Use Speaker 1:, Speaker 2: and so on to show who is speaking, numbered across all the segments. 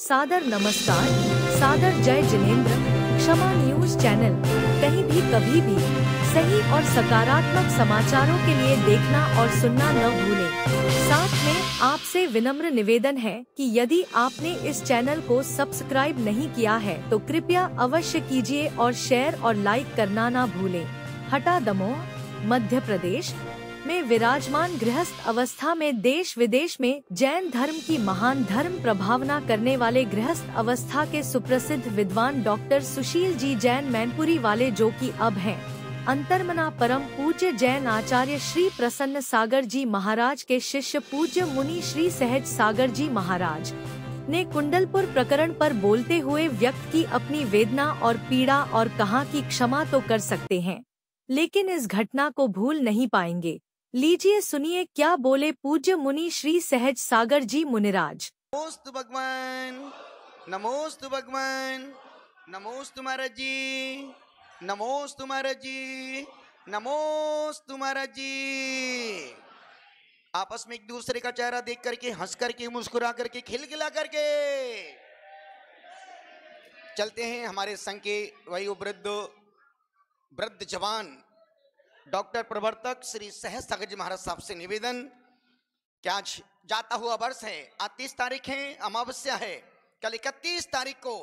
Speaker 1: सादर नमस्कार, सादर जय जिनेंद्र। क्षमा न्यूज चैनल कहीं भी कभी भी सही और सकारात्मक समाचारों के लिए देखना और सुनना न भूलें। साथ में आपसे विनम्र निवेदन है कि यदि आपने इस चैनल को सब्सक्राइब नहीं किया है तो कृपया अवश्य कीजिए और शेयर और लाइक करना ना भूलें। हटा दमोह, मध्य प्रदेश में विराजमान गृहस्थ अवस्था में देश विदेश में जैन धर्म की महान धर्म प्रभावना करने वाले गृहस्थ अवस्था के सुप्रसिद्ध विद्वान डॉक्टर सुशील जी जैन मैनपुरी वाले, जो कि अब हैं अंतर्मना परम पूज्य जैन आचार्य श्री प्रसन्न सागर जी महाराज के शिष्य पूज्य मुनि श्री सहज सागर जी महाराज ने कुंडलपुर प्रकरण पर बोलते हुए व्यक्त की अपनी वेदना और पीड़ा और कहा कि क्षमा तो कर सकते हैं लेकिन इस घटना को भूल नहीं पाएंगे। लीजिए सुनिए क्या बोले पूज्य मुनि श्री सहज सागर जी मुनिराज।
Speaker 2: नमोस्तु भगवान, नमोस्तु भगवान, नमोस्तु महाराज जी, नमोस्तु महाराज जी, नमोस्तु महाराज जी। आपस में एक दूसरे का चेहरा देख करके, हंस करके, मुस्कुरा करके, खिलखिला करके चलते हैं। हमारे संघ के वृद्ध जवान डॉक्टर प्रवर्तक श्री सहज सागर जी महाराज साहब से निवेदन कि आज जाता हुआ वर्ष है, आज 30 तारीख है, अमावस्या है, कल 31 तारीख को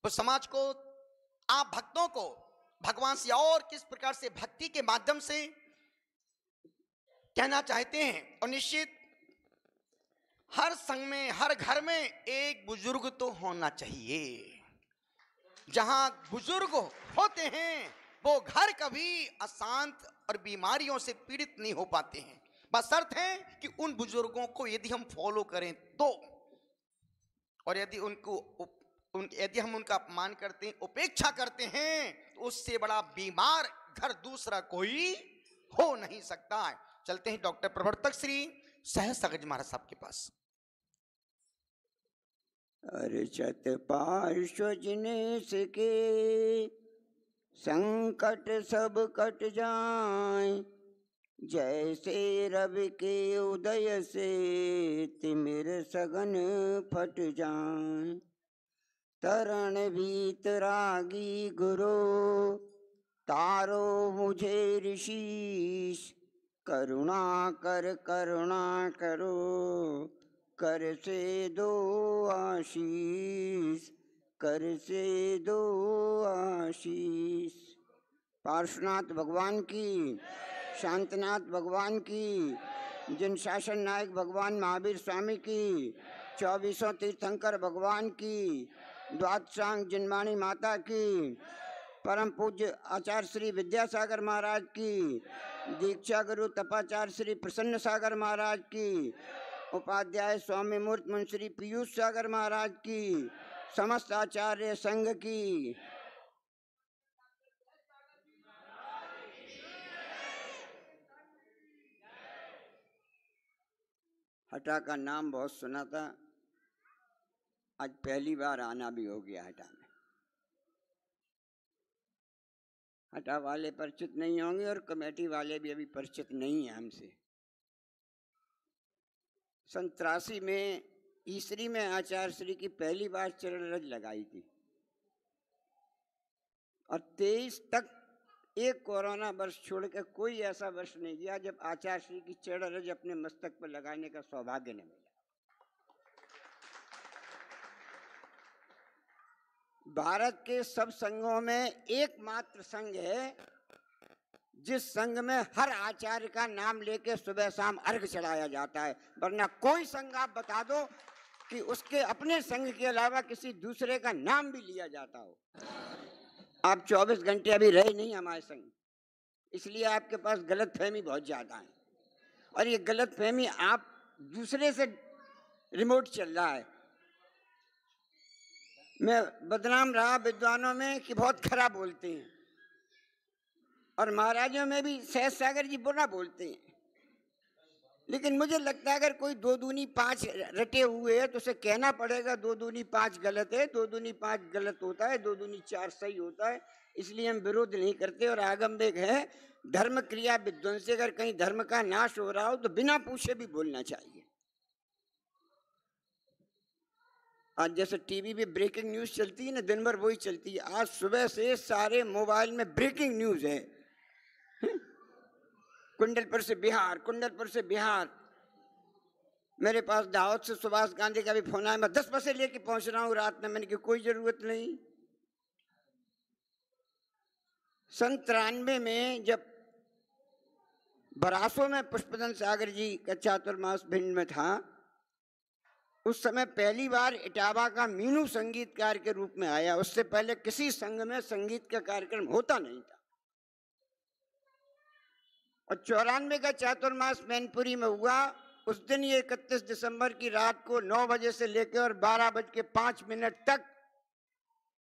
Speaker 2: तो समाज को, आप भक्तों को भगवान से और किस प्रकार से भक्ति के माध्यम से कहना चाहते हैं। और निश्चित हर संघ में, हर घर में एक बुजुर्ग तो होना चाहिए। जहां बुजुर्ग होते हैं वो घर कभी अशांत और बीमारियों से पीड़ित नहीं हो पाते हैं। बस शर्त है कि उन बुजुर्गों को यदि हम फॉलो करें तो, और यदि हम उनका अपमान करते हैं, उपेक्षा करते हैं, तो उससे बड़ा बीमार घर दूसरा कोई हो नहीं सकता है। चलते हैं डॉक्टर प्रवर्तक श्री सहज सागर जी महाराज साहब के पास।
Speaker 3: अर्चत पार्श्व जिनेस के संकट सब कट जाए, जैसे रवि के उदय से तिमिर सघन फट जाए। तरण वीतरागी गुरु तारो मुझे ऋषिश, करुणा करो कर से दो आशीष, कर से दो आशीष। पार्श्वनाथ भगवान की, शांतनाथ भगवान की, जिन शासन नायक भगवान महावीर स्वामी की, 24 तीर्थंकर भगवान की, द्वादशांग जिनवाणी माता की, परम पूज्य आचार्य श्री विद्यासागर महाराज की, दीक्षा गुरु तपाचार्य श्री प्रसन्न सागर महाराज की, उपाध्याय स्वामी मूर्त मुनि श्री पीयूष सागर महाराज की, समस्त आचार्य संघ की, हटा का नाम बहुत सुना था, आज पहली बार आना भी हो गया हटा में। हटा वाले परिचित नहीं होंगे और कमेटी वाले भी अभी परिचित नहीं है हमसे। 83 में ईसरी में आचार्य श्री की पहली बार चरण रज लगाई थी और 23 तक एक कोरोना वर्ष छोड़ के कोई ऐसा वर्ष नहीं गया जब आचार्य श्री की चरण रज अपने मस्तक पर लगाने का सौभाग्य न मिला। भारत के सब संघों में एकमात्र संघ है जिस संघ में हर आचार्य का नाम लेके सुबह शाम अर्घ चढ़ाया जाता है, वरना कोई संघ आप बता दो कि उसके अपने संघ के अलावा किसी दूसरे का नाम भी लिया जाता हो। आप 24 घंटे अभी रहे नहीं हमारे संग, इसलिए आपके पास गलतफहमी बहुत ज्यादा है और ये गलतफहमी आप दूसरे से रिमोट चल रहा है। मैं बदनाम रहा विद्वानों में कि बहुत खराब बोलते हैं और महाराजों में भी सहज सागर जी बुरा बोलते हैं, लेकिन मुझे लगता है अगर कोई 2 दूनी 5 रटे हुए है तो उसे कहना पड़ेगा 2 दूनी 5 गलत है, 2 दूनी 5 गलत होता है, 2 दूनी 4 सही होता है। इसलिए हम विरोध नहीं करते और आगम वेग है धर्म क्रिया विध्वंस से अगर कहीं धर्म का नाश हो रहा हो तो बिना पूछे भी बोलना चाहिए। आज जैसे टीवी पे ब्रेकिंग न्यूज चलती है ना, दिन भर वही चलती है। आज सुबह से सारे मोबाइल में ब्रेकिंग न्यूज है। कुंडलपुर से बिहार, कुंडलपुर से बिहार। मेरे पास दाहोद से सुभाष गांधी का भी फोन आया, मैं 10 बजे लेके पहुंच रहा हूं रात में। मैंने कहा कोई जरूरत नहीं। 93 में जब बरासों में पुष्पदन सागर जी का चातुर्मास भिंड में था, उस समय पहली बार इटावा का मीनू संगीतकार के रूप में आया। उससे पहले किसी संघ में संगीत का कार्यक्रम होता नहीं था। और 94 का चातुर्मास मैनपुरी में हुआ। उस दिन ये 31 दिसंबर की रात को 9 बजे से लेकर और 12:05 तक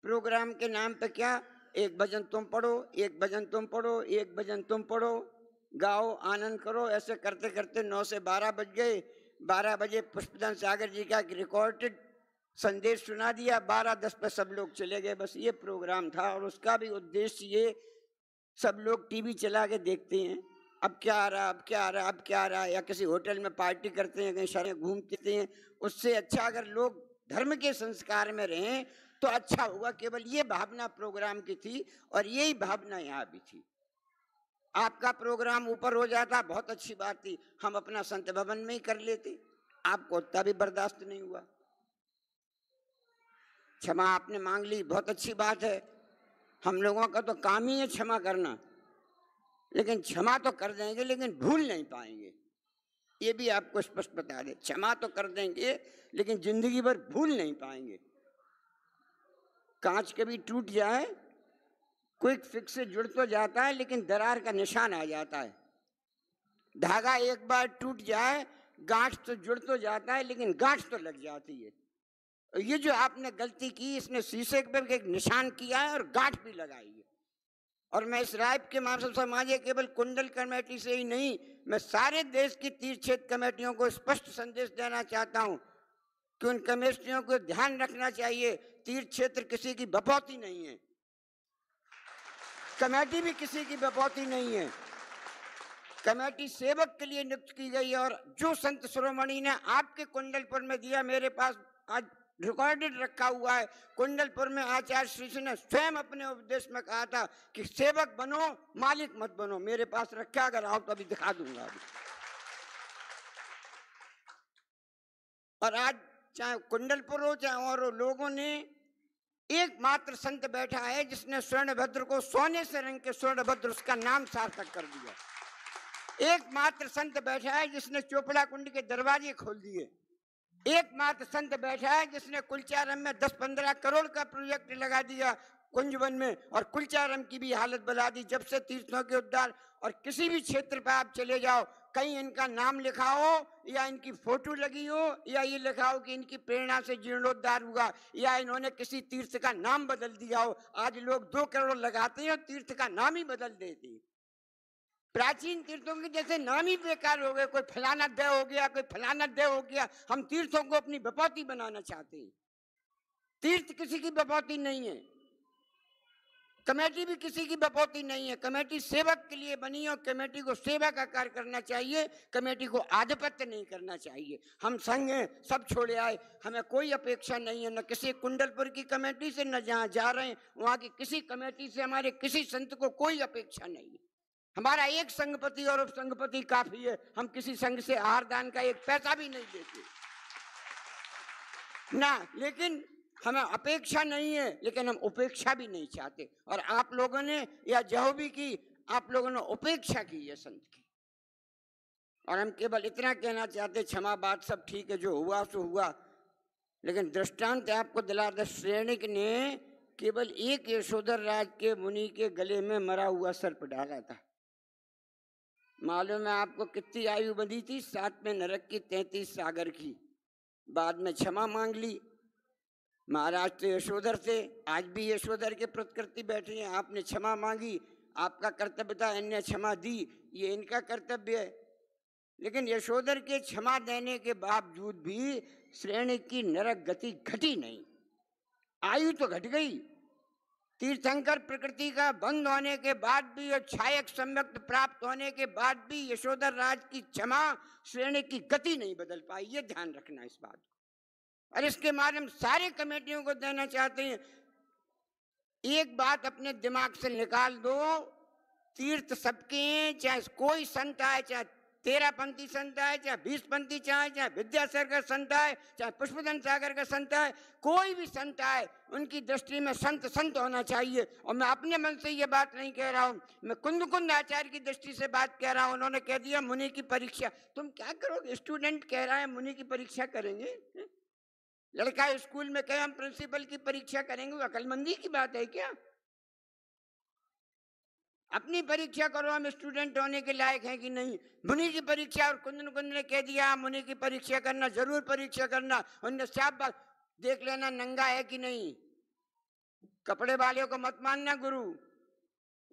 Speaker 3: प्रोग्राम के नाम पे क्या, एक भजन तुम पढ़ो, एक भजन तुम पढ़ो, एक भजन तुम पढ़ो, गाओ आनंद करो। ऐसे करते करते 9 से 12 बज गए। 12 बजे पुष्पदन सागर जी का रिकॉर्डेड संदेश सुना दिया। 12:10 पे सब लोग चले गए। बस ये प्रोग्राम था। और उसका भी उद्देश्य ये, सब लोग टीवी चला के देखते हैं अब क्या आ रहा, अब क्या आ रहा, अब क्या आ रहा, या किसी होटल में पार्टी करते हैं, कहीं शहर घूमते हैं। उससे अच्छा अगर लोग धर्म के संस्कार में रहें तो अच्छा होगा। केवल ये भावना प्रोग्राम की थी और यही भावना यहाँ भी थी। आपका प्रोग्राम ऊपर हो जाता, बहुत अच्छी बात थी, हम अपना संत भवन में ही कर लेते। आपको उतना भी बर्दाश्त नहीं हुआ। क्षमा आपने मांग ली, बहुत अच्छी बात है। हम लोगों का तो काम ही है क्षमा करना। लेकिन क्षमा तो कर देंगे, लेकिन भूल नहीं पाएंगे। ये भी आपको स्पष्ट बता दें, क्षमा तो कर देंगे लेकिन जिंदगी भर भूल नहीं पाएंगे। कांच कभी टूट जाए, क्विक फिक्स से जुड़ तो जाता है, लेकिन दरार का निशान आ जाता है। धागा एक बार टूट जाए, गांठ तो जुड़ तो जाता है, लेकिन गांठ तो लग जाती है। ये जो आपने गलती की, इसने शीशे पर एक निशान किया है और गांठ भी लगाई है। और मैं इस राय के माध्यम से समाजे केवल कुंडल कमेटी से ही नहीं, मैं सारे देश की तीर्थ क्षेत्र कमेटियों को स्पष्ट संदेश देना चाहता हूं कि उन कमेटियों को ध्यान रखना चाहिए। तीर्थ क्षेत्र किसी की बपौती नहीं है, कमेटी भी किसी की बपौती नहीं है। कमेटी सेवक के लिए नियुक्त की गई है। और जो संत शिरोमणि ने आपके कुंडलपुर में दिया, मेरे पास आज रिकॉर्डेड रखा हुआ है। कुंडलपुर में आचार्य श्री जी ने स्वयं अपने उपदेश में कहा था कि सेवक बनो, मालिक मत बनो। मेरे पास रखा, अगर आओ तो अभी दिखा दूंगा अभी। और आज चाहे कुंडलपुर हो चाहे और लोगों ने, एकमात्र संत बैठा है जिसने स्वर्णभद्र को सोने से रंग के स्वर्णभद्र उसका नाम सार्थक कर दिया। एकमात्र संत बैठा है जिसने चोपड़ा कुंड के दरवाजे खोल दिए। एकमात्र संत बैठा है जिसने कुलचारम में 10-15 करोड़ का प्रोजेक्ट लगा दिया कुंजवन में, और कुलचारम की भी हालत बना दी। जब से तीर्थों के उद्धार, और किसी भी क्षेत्र पर आप चले जाओ, कहीं इनका नाम लिखा हो या इनकी फोटो लगी हो या ये लिखा हो कि इनकी प्रेरणा से जीर्णोद्धार हुआ, या इन्होंने किसी तीर्थ का नाम बदल दिया हो। आज लोग 2 करोड़ लगाते हैं और तीर्थ का नाम ही बदल देते हैं। प्राचीन तीर्थों के जैसे नाम ही बेकार हो गए। कोई फलाना देव हो गया, कोई फलाना देव हो गया। हम तीर्थों को अपनी बपौती बनाना चाहते हैं। तीर्थ किसी की बपौती नहीं है, कमेटी भी किसी की बपौती नहीं है। कमेटी सेवक के लिए बनी और कमेटी को सेवा का कार्य करना चाहिए। कमेटी को आधिपत्य नहीं करना चाहिए। हम संघ हैं, सब छोड़े आए, हमें कोई अपेक्षा नहीं है, न किसी कुंडलपुर की कमेटी से, न जहाँ जा रहे हैं वहाँ की किसी कमेटी से, हमारे किसी संत को कोई अपेक्षा नहीं है। हमारा एक संघपति और उप संघपति काफी है। हम किसी संघ से आहार दान का 1 पैसा भी नहीं देते ना, लेकिन हमें अपेक्षा नहीं है, लेकिन हम उपेक्षा भी नहीं चाहते। और आप लोगों ने या जो भी की, आप लोगों ने उपेक्षा की है संत की। और हम केवल इतना कहना चाहते, क्षमा बात सब ठीक है, जो हुआ सो हुआ, लेकिन दृष्टांत आपको दिला दे। श्रेणिक ने केवल एक यशोधर राज के मुनि के गले में मरा हुआ सर्प डाला था। मालूम है आपको कितनी आयु बंधी थी? 7वें नरक की, 33 सागर की। बाद में क्षमा मांग ली। महाराज तो यशोधर थे, आज भी यशोधर के प्रतिकृति बैठे हैं। आपने क्षमा मांगी, आपका कर्तव्य था, इनने क्षमा दी, ये इनका कर्तव्य है। लेकिन यशोधर के क्षमा देने के बावजूद भी श्रेणी की नरक गति घटी नहीं, आयु तो घट गई। तीर्थंकर प्रकृति का बंद होने के बाद भी और छायक सम्यक्त प्राप्त होने के बाद भी यशोधर राज की क्षमा श्रेणी की गति नहीं बदल पाई। ये ध्यान रखना इस बात को। और इसके माध्यम हम सारी कमेटियों को देना चाहते हैं, एक बात अपने दिमाग से निकाल दो, तीर्थ सबके हैं, चाहे कोई संत आए, चाहे 13पंथी संत आए, चाहे 20पंथी चाहे विद्यासागर संत आए, चाहे पुष्पदन सागर का संत आए, कोई भी संत आए, उनकी दृष्टि में संत संत होना चाहिए। और मैं अपने मन से ये बात नहीं कह रहा हूँ, मैं कुंद आचार्य की दृष्टि से बात कह रहा हूँ। उन्होंने कह दिया मुनि की परीक्षा। तुम क्या करोगे? स्टूडेंट कह रहा है मुनि की परीक्षा करेंगे। लड़का स्कूल में कहे हम प्रिंसिपल की परीक्षा करेंगे, वो अकलमंदी की बात है क्या? अपनी परीक्षा करो, हम स्टूडेंट होने के लायक हैं कि नहीं। मुनि की परीक्षा, और कुंद ने कह दिया मुनि की परीक्षा करना, जरूर परीक्षा करना। उनने साफ बात, देख लेना नंगा है कि नहीं, कपड़े वाले को मत मानना गुरु।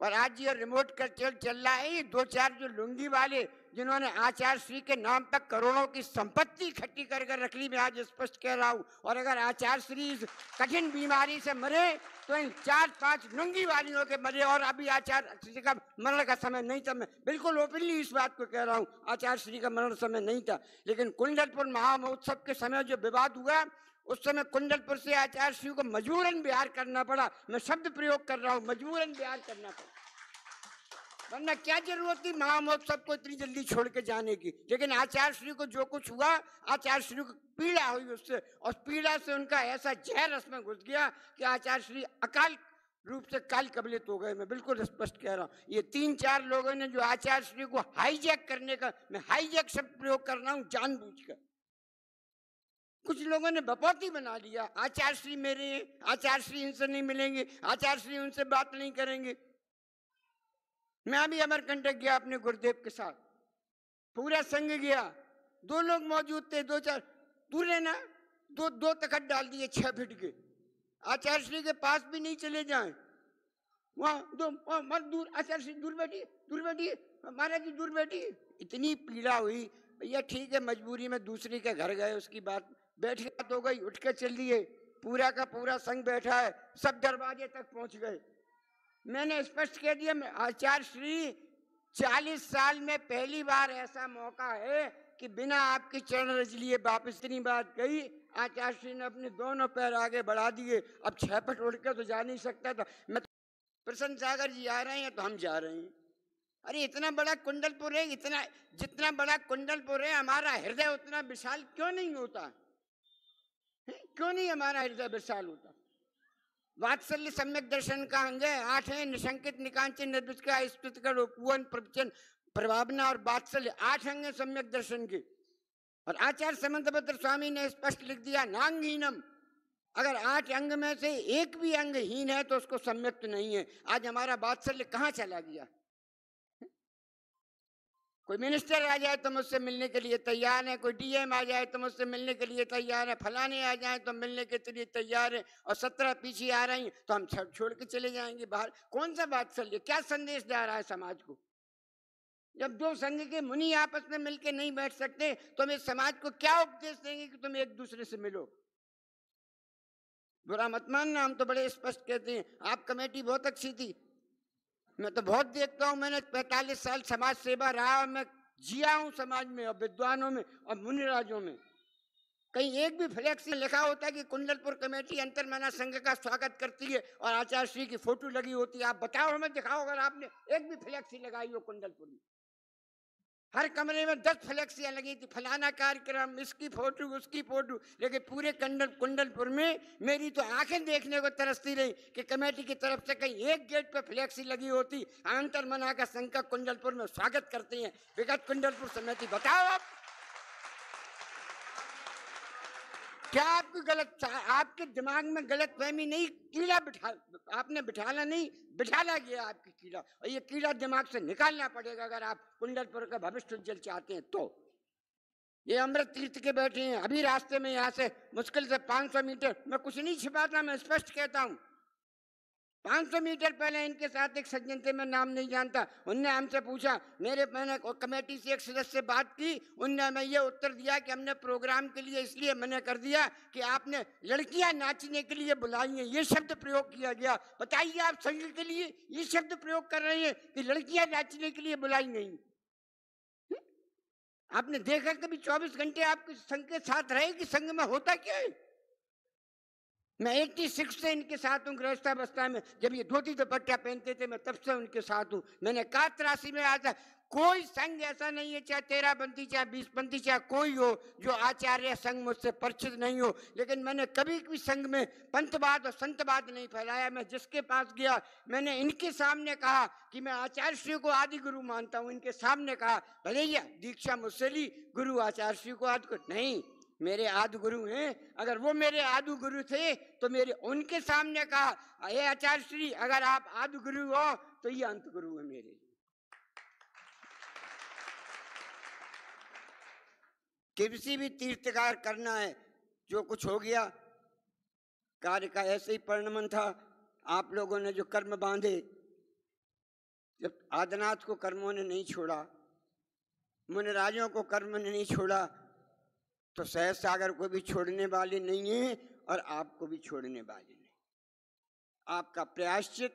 Speaker 3: और आज ये रिमोट कंट्रोल चल रहा है, 2-4 जो लुंगी वाले जिन्होंने आचार्य श्री के नाम पर करोड़ों की संपत्ति इकट्ठी कर रख ली, मैं आज स्पष्ट कह रहा हूं। और अगर आचार्य श्री इस कठिन बीमारी से मरे तो इन 4-5 लुंगी वालियों के मरे। और अभी आचार्य श्री का मरण का समय नहीं था, मैं बिल्कुल ओपनली इस बात को कह रहा हूं, आचार्य श्री का मरण समय नहीं था। लेकिन कुंडलपुर महामहोत्सव के समय जो विवाद हुआ, उस समय कुंडलपुर से आचार्य श्री को मजबूरन बिहार करना पड़ा। मैं शब्द प्रयोग कर रहा हूं, मजबूरन बिहार करना पड़ा, वरना क्या जरूरत थी महामहोत्सव को इतनी जल्दी छोड़ के जाने की। लेकिन आचार्य श्री को जो कुछ हुआ, आचार्य श्री को पीड़ा हुई उससे, और पीड़ा से उनका ऐसा जहर रस में घुस गया कि आचार्य श्री अकाल रूप से काल कबलित हो गए। मैं बिल्कुल स्पष्ट कह रहा हूँ। ये 3-4 लोगों ने जो आचार्य श्री को हाईजैक करने का, मैं हाईजैक शब्द प्रयोग कर रहा हूँ जानबूझकर, कुछ लोगों ने बपौती बना लिया। आचार्य श्री मेरे हैं, आचार्य श्री इनसे नहीं मिलेंगे, आचार्य श्री उनसे बात नहीं करेंगे। मैं अभी अमरकंटक गया अपने गुरुदेव के साथ, पूरा संघ गया, 2 लोग मौजूद थे, 2-4 दूर रहना, 2 तखत डाल दिए 6 फीट के। आचार्य श्री के पास भी नहीं चले जाएं, वहां मत दूर, आचार्य श्री दूर बैठिए, महाराज जी दूर बैठिए। इतनी पीड़ा हुई। भैया ठीक है, मजबूरी में दूसरे के घर गए, उसकी बात बैठ बात हो गई, उठ के चल दिए। पूरा का पूरा संघ बैठा है, सब दरवाजे तक पहुंच गए। मैंने स्पष्ट कह दिया, आचार्य श्री 40 साल में पहली बार ऐसा मौका है कि बिना आपके चरण रज लिए वापस। इतनी बात कही, आचार्य श्री ने अपने दोनों पैर आगे बढ़ा दिए। अब 6 फुट उड़ के तो जा नहीं सकता था मैं। प्रसन्न सागर जी आ रहे हैं तो हम जा रहे हैं। अरे इतना बड़ा कुंडलपुर है, इतना जितना बड़ा कुंडलपुर है, हमारा हृदय उतना विशाल क्यों नहीं होता? क्यों नहीं हमारा हृदय विशाल होता? वात्सल्य सम्यक दर्शन का अंग है, 8 है, निशंकित निकांचन निर्विष्का स्तुतिकर उपवन प्रवचन प्रभावना और वात्सल्य, 8 अंग है सम्यक दर्शन के। और आचार्य समंतभद्र स्वामी ने स्पष्ट लिख दिया नांगहीनम। अगर 8 अंग में से एक भी अंग हीन है तो उसको सम्यक नहीं है। आज हमारा वात्सल्य कहाँ चला गया? कोई मिनिस्टर आ जाए तो मुझसे मिलने के लिए तैयार है, कोई डीएम आ जाए तो मुझसे मिलने के लिए तैयार है, फलाने आ जाए तो मिलने के लिए तैयार है, और 17 पीछे आ रही हैं तो हम छोड़ के चले जाएंगे बाहर। कौन सा बात चल रही है? क्या संदेश जा रहा है समाज को? जब 2 संघ के मुनि आपस में मिलकर नहीं बैठ सकते तो हम इस समाज को क्या उपदेश देंगे कि तुम एक दूसरे से मिलो? बुरा मत मानना, हम तो बड़े स्पष्ट कहते हैं। आप कमेटी बहुत अच्छी थी, मैं तो बहुत देखता हूँ, मैंने 45 साल समाज सेवा रहा और मैं जिया हूँ समाज में और विद्वानों में और मुनिराजों में। कहीं एक भी फ्लैक्स लिखा होता है कि कुंडलपुर कमेटी अंतर्मना संघ का स्वागत करती है और आचार्य श्री की फोटो लगी होती है? आप बताओ, हमें दिखाओ अगर आपने एक भी फ्लैक्सी लगाई हो कुंडलपुर में। हर कमरे में 10 फ्लैक्सियां लगी थी, फलाना कार्यक्रम, इसकी फोटो उसकी फोटो। लेकिन पूरे कुंडलपुर में मेरी तो आंखें देखने को तरसती रही कि कमेटी की तरफ से कहीं एक गेट पे फ्लैक्सी लगी होती, अंतर्मना का संघ का कुंडलपुर में स्वागत करते हैं विगत कुंडलपुर समिति। बताओ आप क्या आपके दिमाग में गलत फहमी नहीं? कीड़ा आपने बिठाला नहीं, बिठाला गया आपकी कीड़ा, और ये कीड़ा दिमाग से निकालना पड़ेगा अगर आप कुंडलपुर का भविष्य उज्जवल चाहते हैं तो। ये अमृत तीर्थ के बैठे हैं, अभी रास्ते में यहाँ से मुश्किल से 500 मीटर, मैं कुछ नहीं छिपाता, मैं स्पष्ट कहता हूँ, 500 मीटर पहले इनके साथ एक सज्जन थे, मैं नाम नहीं जानता, उनने हमसे पूछा, मैंने कमेटी से एक सदस्य से बात की, उनने हमें ये उत्तर दिया कि हमने प्रोग्राम के लिए इसलिए मना कर दिया कि आपने लड़कियां नाचने के लिए बुलाई हैं। ये शब्द प्रयोग किया गया। बताइए आप संघ के लिए ये शब्द प्रयोग कर रहे हैं कि लड़कियां नाचने के लिए बुलाई नहीं? आपने देखा कभी 24 घंटे आपके संघ के साथ रहे कि संघ में होता क्या है? मैं 86 से इनके साथ हूँ गृहस्थावस्था में, जब ये धोती दुपट्टा पहनते थे मैं तब से उनके साथ हूँ। मैंने 83 में आता, कोई संघ ऐसा नहीं है, चाहे 13पंथी चाहे 20पंथी चाहे कोई हो, जो आचार्य संघ मुझसे परिचित नहीं हो, लेकिन मैंने कभी भी संघ में पंथवाद और संतवाद नहीं फैलाया। मैं जिसके पास गया मैंने इनके सामने कहा कि मैं आचार्य श्री को आदि गुरु मानता हूँ। इनके सामने कहा भैया दीक्षा मुझसे ली, गुरु आचार्य श्री को आदि गुरु नहीं, मेरे आदि गुरु हैं। अगर वो मेरे आदि गुरु थे तो मेरे उनके सामने कहा हे आचार्य श्री अगर आप आदि गुरु हो तो ये अंत गुरु है मेरे। किसी भी तीर्थकार करना है, जो कुछ हो गया कार्य का ऐसे ही परिणमन था। आप लोगों ने जो कर्म बांधे, जब आदिनाथ को कर्मों ने नहीं छोड़ा, मुनिराजों को कर्म ने नहीं छोड़ा, तो सहज सागर को भी छोड़ने वाले नहीं है और आपको भी छोड़ने वाले नहीं। आपका प्रायश्चित,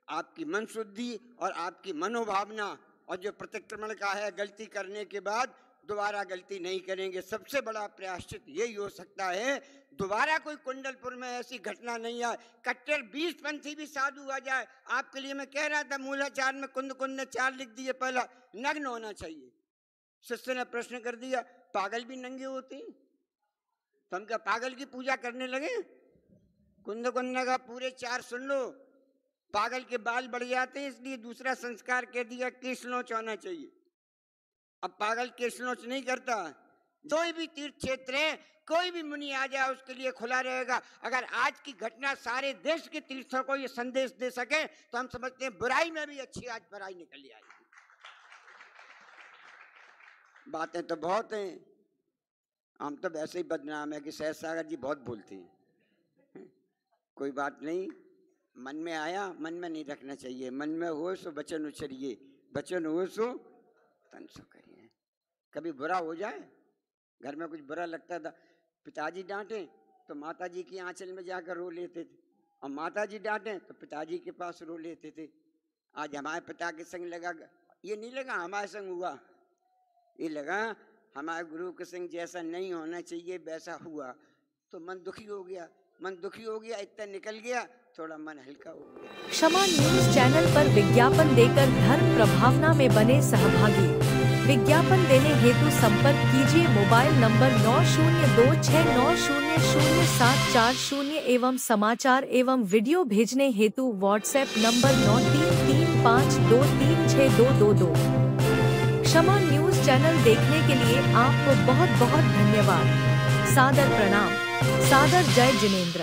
Speaker 3: आपकी मन शुद्धि और आपकी मनोभावना और जो प्रतिक्रमण का है, गलती करने के बाद दोबारा गलती नहीं करेंगे, सबसे बड़ा प्रायश्चित यही हो सकता है। दोबारा कोई कुंडलपुर में ऐसी घटना नहीं आए, कट्टर 20पंथी भी साधु आ जाए। आपके लिए मैं कह रहा था मूलाचार में कुंद कुंद ने 4 लिख दिए, पहला नग्न होना चाहिए। शिष्य ने प्रश्न कर दिया पागल भी नंगे होते हैं, तो हम क्या पागल की पूजा करने लगे? कुंद कुंद ने कहा पूरे 4 सुन लो, पागल के बाल बढ़ जाते हैं इसलिए दूसरा संस्कार कह दिया केश नोच होना चाहिए। अब पागल केश नोच नहीं करता। कोई भी तीर्थ क्षेत्र है, कोई भी मुनि आ जाए उसके लिए खुला रहेगा। अगर आज की घटना सारे देश के तीर्थों को ये संदेश दे सके तो हम समझते हैं बुराई में भी अच्छी आज बुराई निकल आएगी। बातें तो बहुत हैं, हम तो वैसे ही बदनाम है कि सहज सागर जी बहुत बोलते हैं। कोई बात नहीं, मन में आया मन में नहीं रखना चाहिए। मन में हो सो वचन उछरिए, वचन हो सो तन सो करिए। कभी बुरा हो जाए, घर में कुछ बुरा लगता था, पिताजी डांटे तो माताजी की आंचल में जाकर रो लेते थे, और माताजी डांटे तो पिताजी के पास रो लेते थे। आज हमारे पिता के संग लगा, ये नहीं लगा हमारे संग हुआ, ये लगा हमारे गुरु के संग जैसा नहीं होना चाहिए वैसा हुआ, तो मन दुखी हो गया। मन दुखी हो गया, इतना निकल गया, थोड़ा मन हल्का हो गया।
Speaker 1: क्षमा न्यूज चैनल पर विज्ञापन देकर धर्म प्रभावना में बने सहभागी। विज्ञापन देने हेतु संपर्क कीजिए मोबाइल नंबर 9026900740 एवं समाचार एवं वीडियो भेजने हेतु व्हाट्सएप नंबर 9335236222। क्षमा न्यूज चैनल देखने के लिए आपको बहुत बहुत धन्यवाद। सादर प्रणाम। सादर जय जिनेंद्र।